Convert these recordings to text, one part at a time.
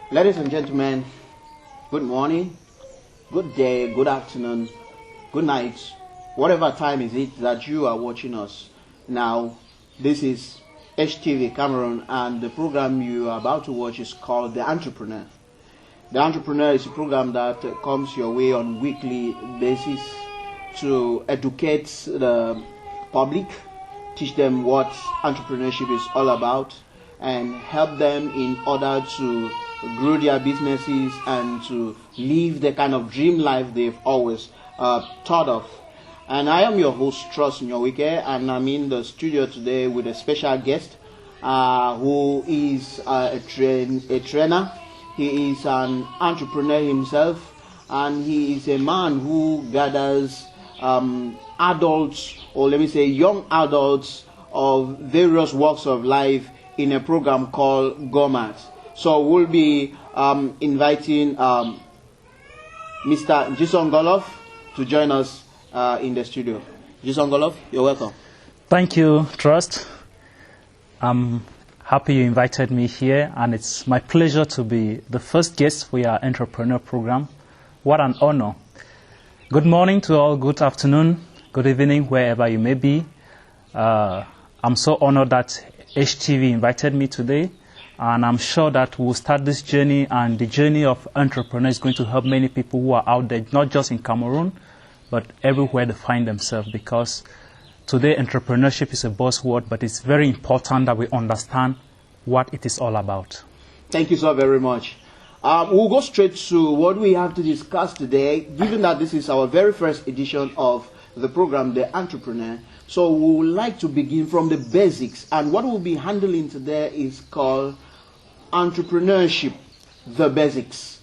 Ladies and gentlemen, good morning, good day, good afternoon, good night, whatever time is it that you are watching us. Now, this is HTV Cameroon, and the program you are about to watch is called The Entrepreneur. The Entrepreneur is a program that comes your way on weekly basis to educate the public, teach them what entrepreneurship is all about, and help them in order to grow their businesses and to live the kind of dream life they've always thought of. And I am your host, NYOWIKEH, and I'm in the studio today with a special guest who is a trainer. He is an entrepreneur himself, and he is a man who gathers adults, or let me say young adults of various walks of life in a program called GOMAT. So we'll be inviting Mr. Jason Golof to join us in the studio. Jason Golof, you're welcome. Thank you, Trust. I'm happy you invited me here, and it's my pleasure to be the first guest for your entrepreneur program. What an honor. Good morning to all, good afternoon, good evening, wherever you may be. I'm so honored that HTV invited me today, and I'm sure that we'll start this journey, and the journey of entrepreneur is going to help many people who are out there, not just in Cameroon, but everywhere they find themselves, because today entrepreneurship is a buzzword, but it's very important that we understand what it is all about. Thank you so very much. We'll go straight to what we have to discuss today, given that this is our very first edition of the program, The Entrepreneur. So we would like to begin from the basics, and what we'll be handling today is called Entrepreneurship, the basics.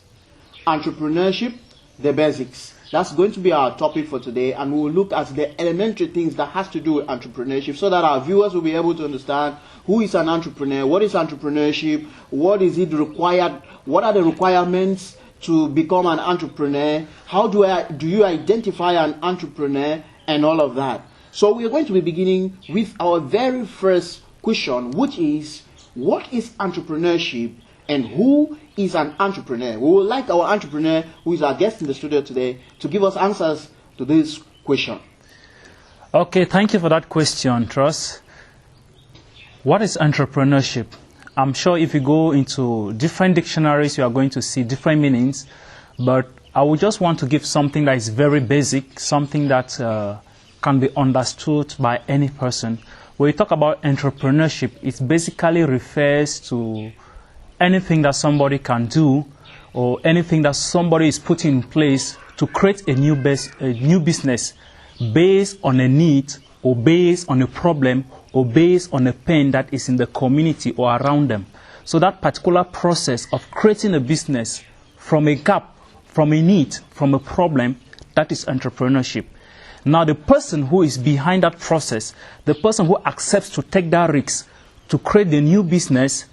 Entrepreneurship, the basics. That's going to be our topic for today, and we'll look at the elementary things that has to do with entrepreneurship, so that our viewers will be able to understand who is an entrepreneur, what is entrepreneurship, what is it required, what are the requirements to become an entrepreneur, how do you identify an entrepreneur, and all of that. So we are going to be beginning with our very first question, which is, what is entrepreneurship and who is an entrepreneur? We would like our entrepreneur, who is our guest in the studio today, to give us answers to this question. Okay, thank you for that question, Trust. What is entrepreneurship? I'm sure if you go into different dictionaries, you are going to see different meanings, but I would just want to give something that is very basic, something that can be understood by any person. When we talk about entrepreneurship, it basically refers to anything that somebody can do, or anything that somebody is putting in place to create a new business based on a need, or based on a problem, or based on a pain that is in the community or around them. So that particular process of creating a business from a gap, from a need, from a problem, that is entrepreneurship. Now, the person who is behind that process, the person who accepts to take that risk to create the new business,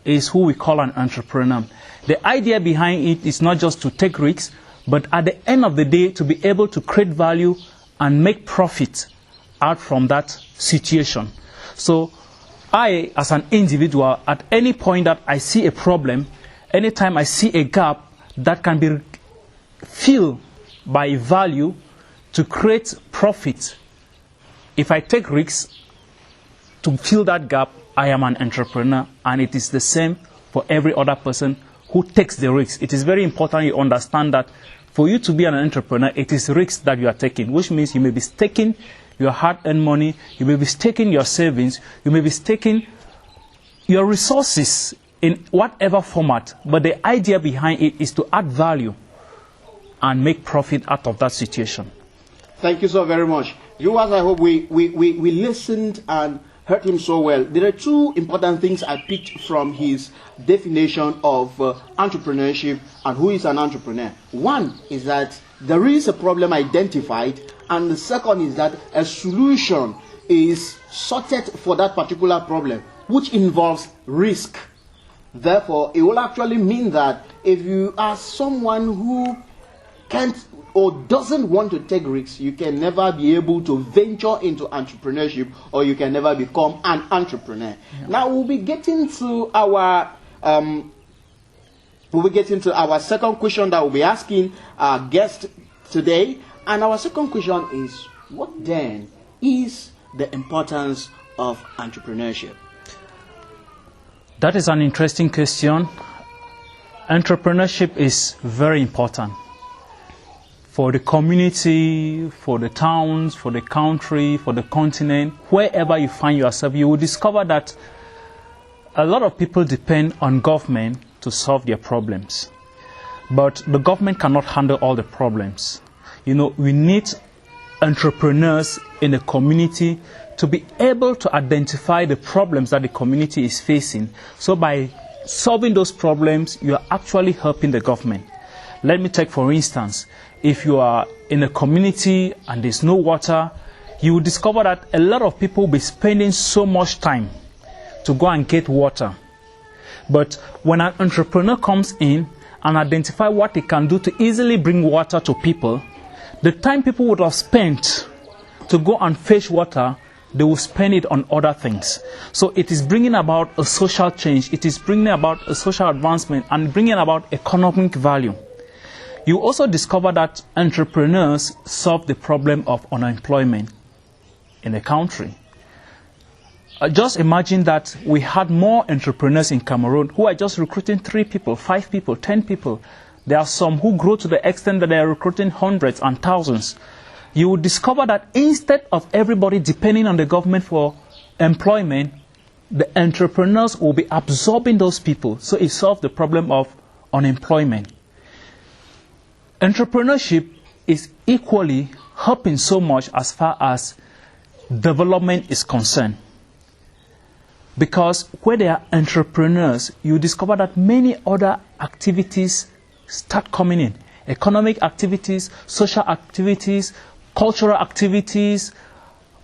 is who we call an entrepreneur. The idea behind it is not just to take risks, but at the end of the day, to be able to create value and make profit out from that situation. So I, as an individual, at any point that I see a problem, anytime I see a gap that can be filled by value to create profit, if I take risks to fill that gap, I am an entrepreneur, and it is the same for every other person who takes the risks. It is very important you understand that for you to be an entrepreneur, it is risks that you are taking, which means you may be staking your hard-earned money, you may be staking your savings, you may be staking your resources in whatever format, but the idea behind it is to add value and make profit out of that situation. Thank you so very much. Viewers, I hope we listened and heard him so well. There are two important things I picked from his definition of entrepreneurship and who is an entrepreneur. One is that there is a problem identified, and the second is that a solution is sorted for that particular problem, which involves risk. Therefore, it will actually mean that if you are someone who can't or doesn't want to take risks, you can never be able to venture into entrepreneurship, or you can never become an entrepreneur. Yeah. Now we'll be getting to our we will get into our second question that we'll be asking our guest today. And our second question is, what then is the importance of entrepreneurship? That is an interesting question. Entrepreneurship is very important for the community, for the towns, for the country, for the continent. Wherever you find yourself, you will discover that a lot of people depend on government to solve their problems. But the government cannot handle all the problems. We need entrepreneurs in the community to be able to identify the problems that the community is facing. So by solving those problems, you are actually helping the government. Let me take, for instance, if you are in a community and there's no water, you will discover that a lot of people will be spending so much time to go and get water. But when an entrepreneur comes in and identify what they can do to easily bring water to people, the time people would have spent to go and fetch water, they will spend it on other things. So it is bringing about a social change, it is bringing about a social advancement and bringing about economic value. You also discover that entrepreneurs solve the problem of unemployment in a country. Just imagine that we had more entrepreneurs in Cameroon who are just recruiting 3 people, 5 people, 10 people. There are some who grow to the extent that they are recruiting hundreds and thousands. You will discover that instead of everybody depending on the government for employment, the entrepreneurs will be absorbing those people. So it solves the problem of unemployment. Entrepreneurship is equally helping so much as far as development is concerned. Because where there are entrepreneurs, you discover that many other activities start coming in. Economic activities, social activities, cultural activities,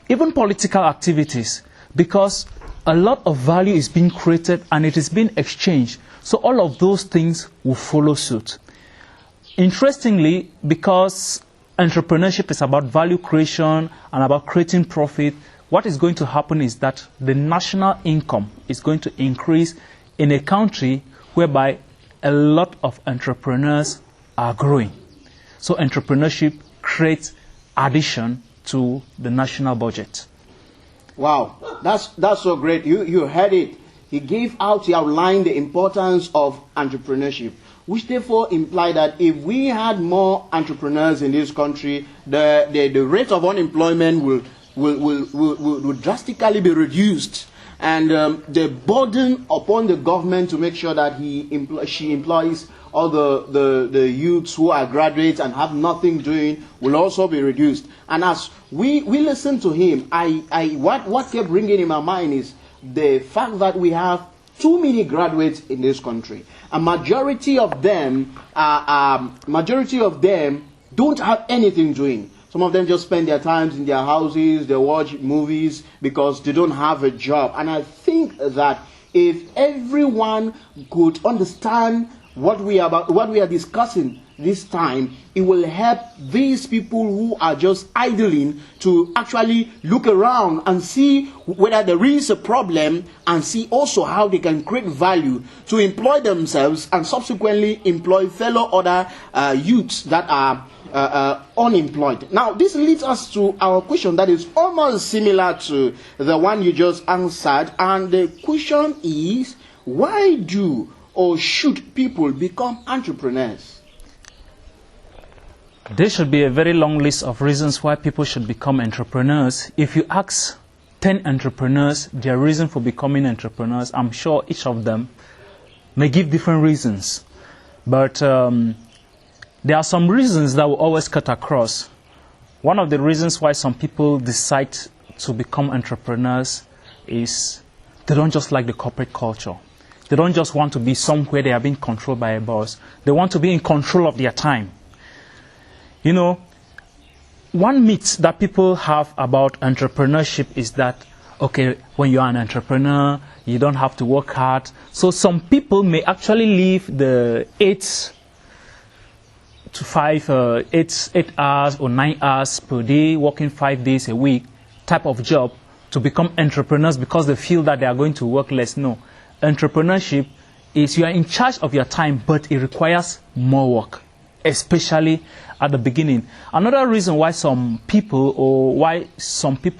even political activities. Because a lot of value is being created and it is being exchanged. So all of those things will follow suit. Interestingly, because entrepreneurship is about value creation and about creating profit, what is going to happen is that the national income is going to increase in a country whereby a lot of entrepreneurs are growing. So entrepreneurship creates addition to the national budget. Wow, that's so great. You heard it. He outlined the importance of entrepreneurship, which therefore imply that if we had more entrepreneurs in this country, the rate of unemployment will drastically be reduced, and the burden upon the government to make sure that she employs all the youths who are graduates and have nothing doing will also be reduced. And as we listen to him, what kept ringing in my mind is the fact that we have too many graduates in this country. A majority of them don't have anything doing. Some of them just spend their times in their houses, they watch movies because they don't have a job. And I think that if everyone could understand what we are discussing this time, it will help these people who are just idling to actually look around and see whether there is a problem and see also how they can create value to employ themselves and subsequently employ fellow other youths that are unemployed. Now, this leads us to our question that is almost similar to the one you just answered. And the question is, why do or should people become entrepreneurs? There should be a very long list of reasons why people should become entrepreneurs. If you ask 10 entrepreneurs their reason for becoming entrepreneurs, I'm sure each of them may give different reasons. But there are some reasons that will always cut across. One of the reasons why some people decide to become entrepreneurs is they don't just like the corporate culture. They don't just want to be somewhere they are being controlled by a boss. They want to be in control of their time. You know, one myth that people have about entrepreneurship is that, okay, when you are an entrepreneur, you don't have to work hard. So some people may actually leave the 8 hours or 9 hours per day, working 5 days a week type of job to become entrepreneurs because they feel that they are going to work less. No. Entrepreneurship is you are in charge of your time, but it requires more work, especially at the beginning. Another reason why some people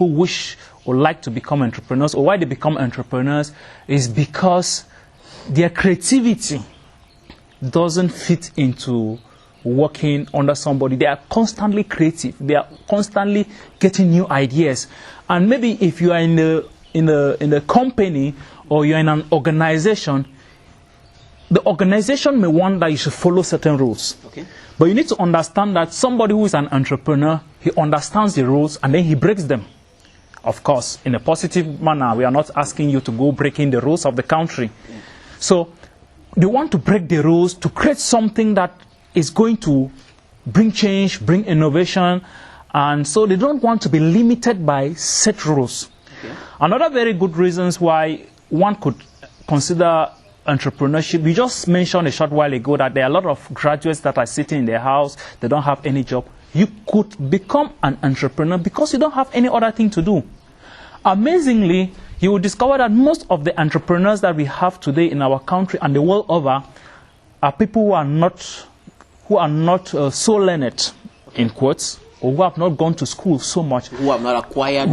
wish or like to become entrepreneurs, or why they become entrepreneurs, is because their creativity doesn't fit into working under somebody. They are constantly creative. They are constantly getting new ideas. And maybe if you are in a company or you're in an organization, the organization may want that you should follow certain rules. Okay. But you need to understand that somebody who is an entrepreneur, he understands the rules and then he breaks them. Of course, in a positive manner. We are not asking you to go breaking the rules of the country. Yeah. So they want to break the rules to create something that is going to bring change, bring innovation, and so they don't want to be limited by set rules. Okay. Another very good reasons why one could consider entrepreneurship, we just mentioned a short while ago that there are a lot of graduates that are sitting in their house, they don't have any job. You could become an entrepreneur because you don't have any other thing to do. Amazingly, you will discover that most of the entrepreneurs that we have today in our country and the world over are people who are not so learned, in quotes, or who have not gone to school so much, who have not acquired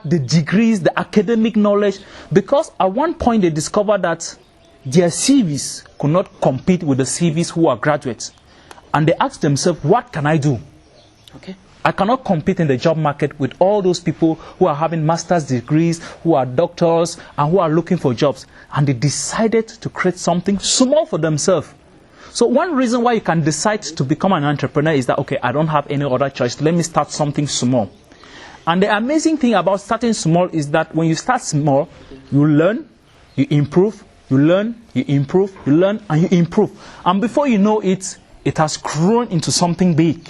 the degrees, the academic knowledge, because at one point they discovered that their CVs could not compete with the CVs who are graduates. And they asked themselves, what can I do? Okay. I cannot compete in the job market with all those people who are having master's degrees, who are doctors, and who are looking for jobs. And they decided to create something small for themselves. So one reason why you can decide to become an entrepreneur is that, okay, I don't have any other choice. Let me start something small. And the amazing thing about starting small is that when you start small, you learn, you improve, you learn, you improve, you learn, and you improve. And before you know it, it has grown into something big.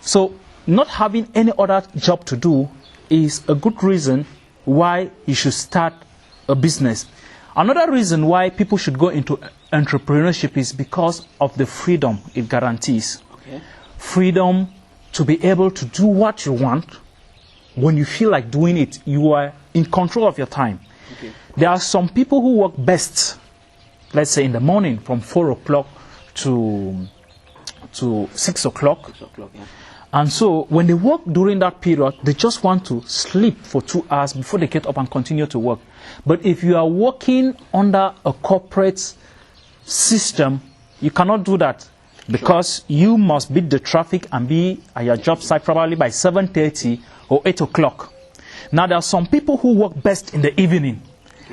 So not having any other job to do is a good reason why you should start a business. Another reason why people should go into entrepreneurship is because of the freedom it guarantees. Okay. Freedom to be able to do what you want when you feel like doing it. You are in control of your time. Okay. There are some people who work best, let's say in the morning from 4 o'clock to 6 o'clock. 6 o'clock, yeah. And so when they work during that period, they just want to sleep for 2 hours before they get up and continue to work. But if you are working under a corporate system, you cannot do that because you must beat the traffic and be at your job site probably by 7:30 or 8 o'clock. Now there are some people who work best in the evening,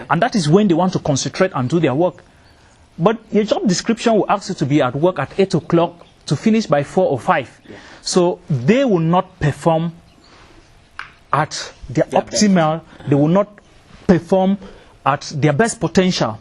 and that is when they want to concentrate and do their work. But your job description will ask you to be at work at 8 o'clock to finish by 4 or 5. Yeah. So they will not perform at their optimal, they will not perform at their best potential.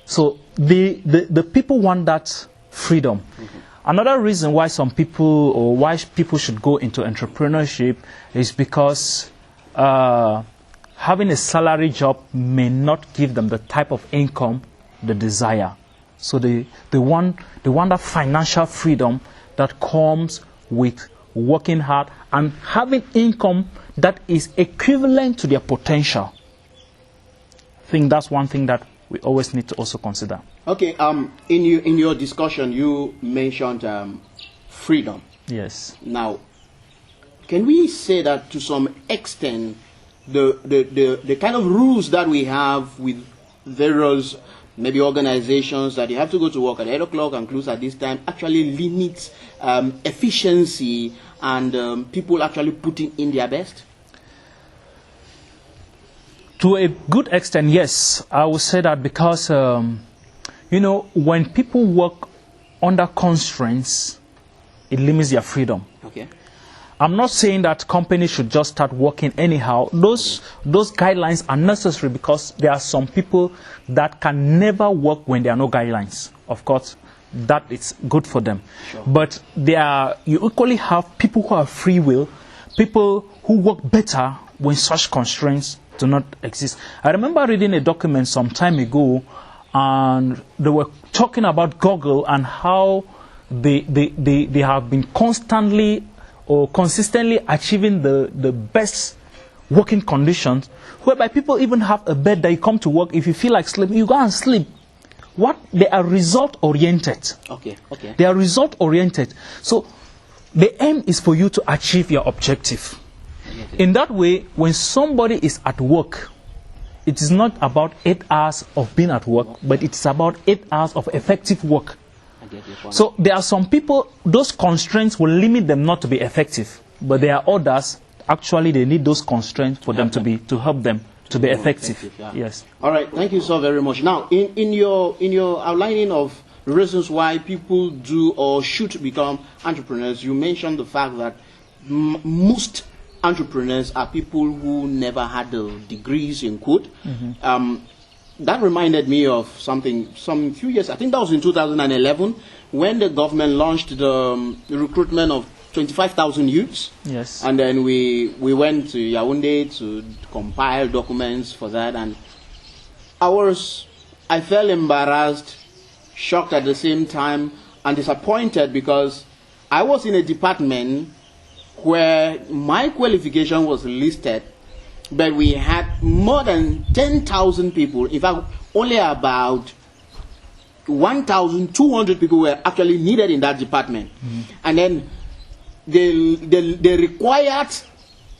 So the people want that freedom. Mm-hmm. Another reason why some people or why people should go into entrepreneurship is because having a salary job may not give them the type of income they desire. So they want that financial freedom that comes with working hard and having income that is equivalent to their potential. I think that's one thing that we always need to also consider. Okay, in your discussion, you mentioned freedom. Yes. Now, can we say that to some extent, the kind of rules that we have with various maybe organizations that you have to go to work at 8 o'clock and close at this time actually limits efficiency and people actually putting in their best? To a good extent, yes. I would say that because, when people work under constraints, it limits their freedom. Okay. I'm not saying that companies should just start working anyhow. Those guidelines are necessary because there are some people that can never work when there are no guidelines. Of course, that is good for them. Sure. But you equally have people who have free will, people who work better when such constraints do not exist. I remember reading a document some time ago, and they were talking about Google and how they have been constantly or consistently achieving the best working conditions, whereby people even have a bed that you come to work. If you feel like sleeping, you go and sleep. They are result-oriented. Okay. They are result-oriented. So the aim is for you to achieve your objective. In that way, when somebody is at work, it is not about 8 hours of being at work, but it's about 8 hours of effective work. So there are some people, those constraints will limit them not to be effective. But there are others, actually they need those constraints for them to help them to be effective. Yeah. Yes. All right, thank you so very much. Now, in your outlining of reasons why people do or should become entrepreneurs, you mentioned the fact that most entrepreneurs are people who never had the degrees, in quote. That reminded me of something some few years, I think that was in 2011, when the government launched the recruitment of 25,000 youths. Yes. And then we went to Yaoundé to compile documents for that, and I felt embarrassed, shocked at the same time, and disappointed, because I was in a department where my qualification was listed, but we had more than 10,000 people. In fact, only about 1,200 people were actually needed in that department. And then the required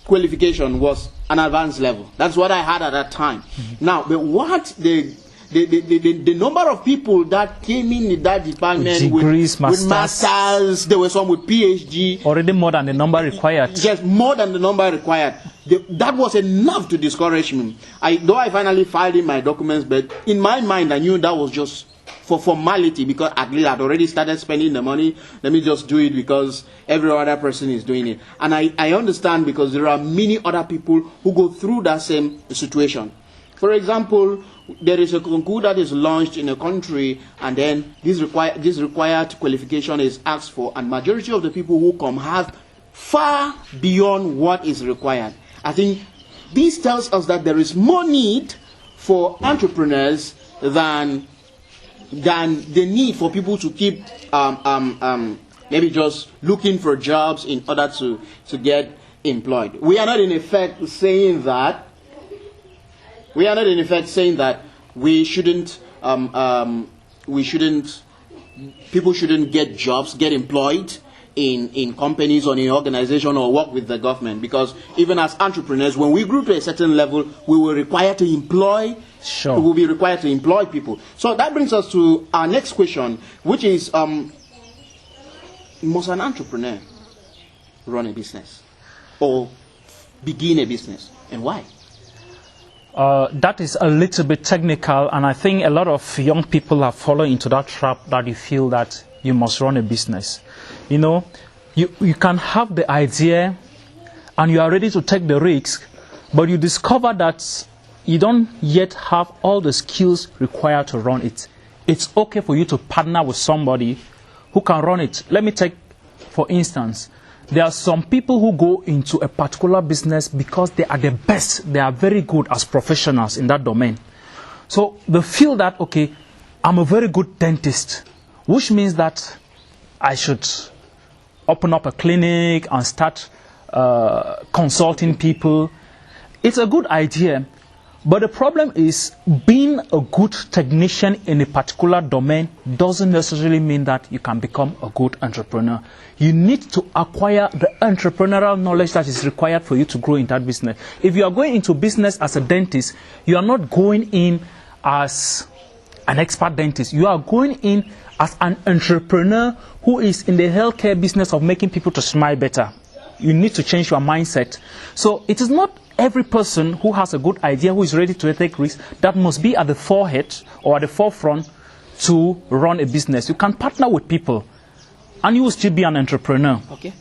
qualification was an advanced level. That's what I had at that time. Now, but what the number of people that came in that department degrees, with masters, there were some with PhD. Already more than the number required. Yes, more than the number required. That was enough to discourage me. Though I finally filed in my documents, but in my mind I knew that was just for formality, because at least I'd already started spending the money. Let me just do it because every other person is doing it. And I understand, because there are many other people who go through that same situation. For example, there is a concours that is launched in a country, and then this required qualification is asked for, and majority of the people who come have far beyond what is required. I think this tells us that there is more need for entrepreneurs than the need for people to keep maybe just looking for jobs in order to get employed. We are not in effect saying that people shouldn't get jobs, get employed in companies or in organizations or work with the government, because even as entrepreneurs, when we grew to a certain level, we were required to employ. Sure. We will be required to employ people. So that brings us to our next question, which is, must an entrepreneur run a business or begin a business, and why? That is a little bit technical, and I think a lot of young people have fallen into that trap that you feel that you must run a business. You know, you can have the idea and you are ready to take the risk, but you discover that you don't yet have all the skills required to run it. It's okay for you to partner with somebody who can run it. Let me take, for instance, there are some people who go into a particular business because they are the best. They are very good as professionals in that domain. So they feel that, okay, I'm a very good dentist, which means that I should open up a clinic and start consulting people. It's a good idea. But the problem is, being a good technician in a particular domain doesn't necessarily mean that you can become a good entrepreneur. You need to acquire the entrepreneurial knowledge that is required for you to grow in that business. If you are going into business as a dentist, you are not going in as an expert dentist. You are going in as an entrepreneur who is in the healthcare business of making people to smile better. You need to change your mindset. So it is not every person who has a good idea, who is ready to take risks, that must be at the forehead or at the forefront to run a business. You can partner with people and you will still be an entrepreneur. Okay.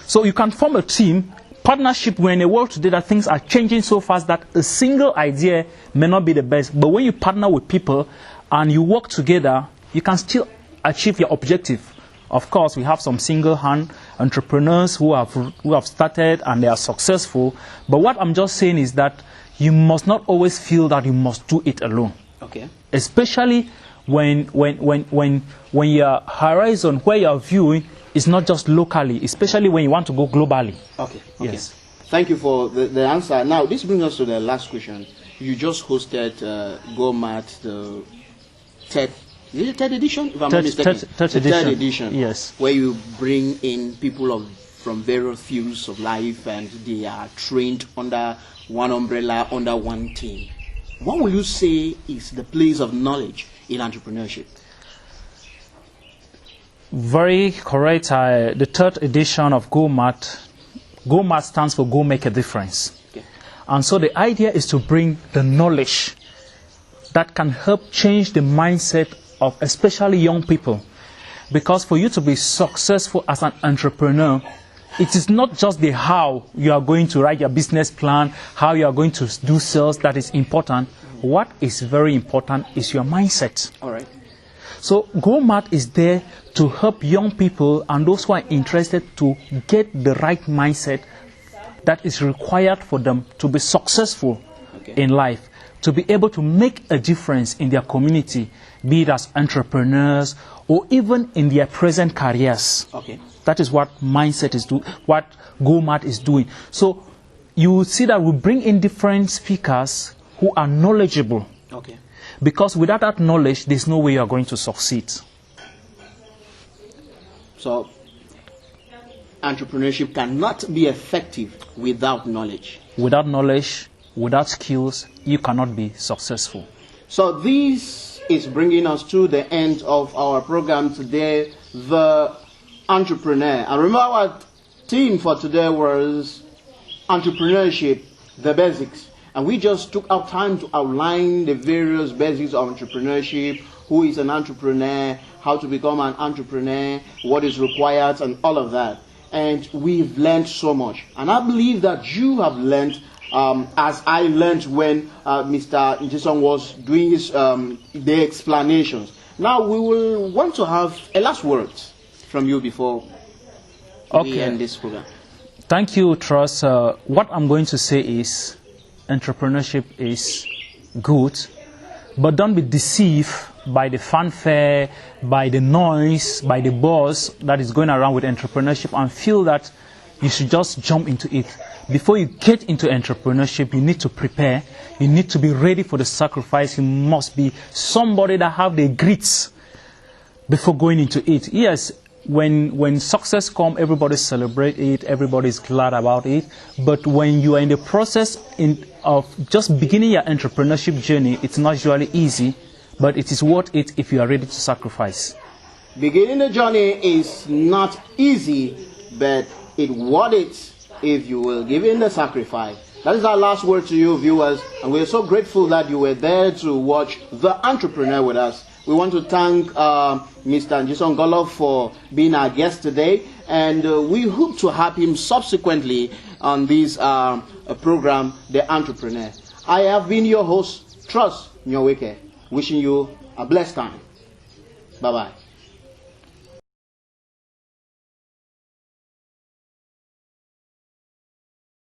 So you can form a team. Partnership, we're in a world today that things are changing so fast that a single idea may not be the best. But when you partner with people and you work together, you can still achieve your objective. Of course, we have some single-hand entrepreneurs who have started and they are successful. But what I'm just saying is that you must not always feel that you must do it alone. Okay. Especially when your horizon, where you're viewing, is not just locally, especially when you want to go globally. Okay. Yes. Thank you for the answer. Now, this brings us to the last question. You just hosted GoMat, the third edition? If I'm not mistaken. Third edition. Yes. Where you bring in people from various fields of life and they are trained under one umbrella, under one team. What will you say is the place of knowledge in entrepreneurship? Very correct. The third edition of GoMat stands for Go Make a Difference. Okay. And so the idea is to bring the knowledge that can help change the mindset of especially young people. Because for you to be successful as an entrepreneur, it is not just the how you are going to write your business plan, how you are going to do sales that is important. What is very important is your mindset. All right. So GoMat is there to help young people and those who are interested to get the right mindset that is required for them to be successful in life, to be able to make a difference in their community, be it as entrepreneurs or even in their present careers. Okay. That is what mindset is doing, what GoMat is doing. So you will see that we bring in different speakers who are knowledgeable. Okay. Because without that knowledge, there's no way you are going to succeed. So, entrepreneurship cannot be effective without knowledge. Without knowledge, without skills, you cannot be successful. So this is bringing us to the end of our program today, The Entrepreneur. And remember our theme for today was entrepreneurship, the basics. And we just took our time to outline the various basics of entrepreneurship, who is an entrepreneur, how to become an entrepreneur, what is required, and all of that. And we've learned so much. And I believe that you have learned, as I learned when Mr. Jason was doing his the explanations. Now we will want to have a last word from you before we end this program. Thank you, Trust. What I'm going to say is, entrepreneurship is good, but don't be deceived by the fanfare, by the noise, by the buzz that is going around with entrepreneurship and feel that you should just jump into it. Before you get into entrepreneurship, you need to prepare. You need to be ready for the sacrifice. You must be somebody that have the grits before going into it. Yes, when success comes, everybody celebrate it, everybody is glad about it. But when you are in the process of just beginning your entrepreneurship journey, it's not usually easy, but it is worth it if you are ready to sacrifice. Beginning the journey is not easy, but it's worth it if you will give in the sacrifice. That is our last word to you, viewers, and we are so grateful that you were there to watch The Entrepreneur with us. We want to thank Mr. Jason Golof for being our guest today, and we hope to have him subsequently on this program, The Entrepreneur. I have been your host, Trust NYOWIKEH, wishing you a blessed time. Bye-bye.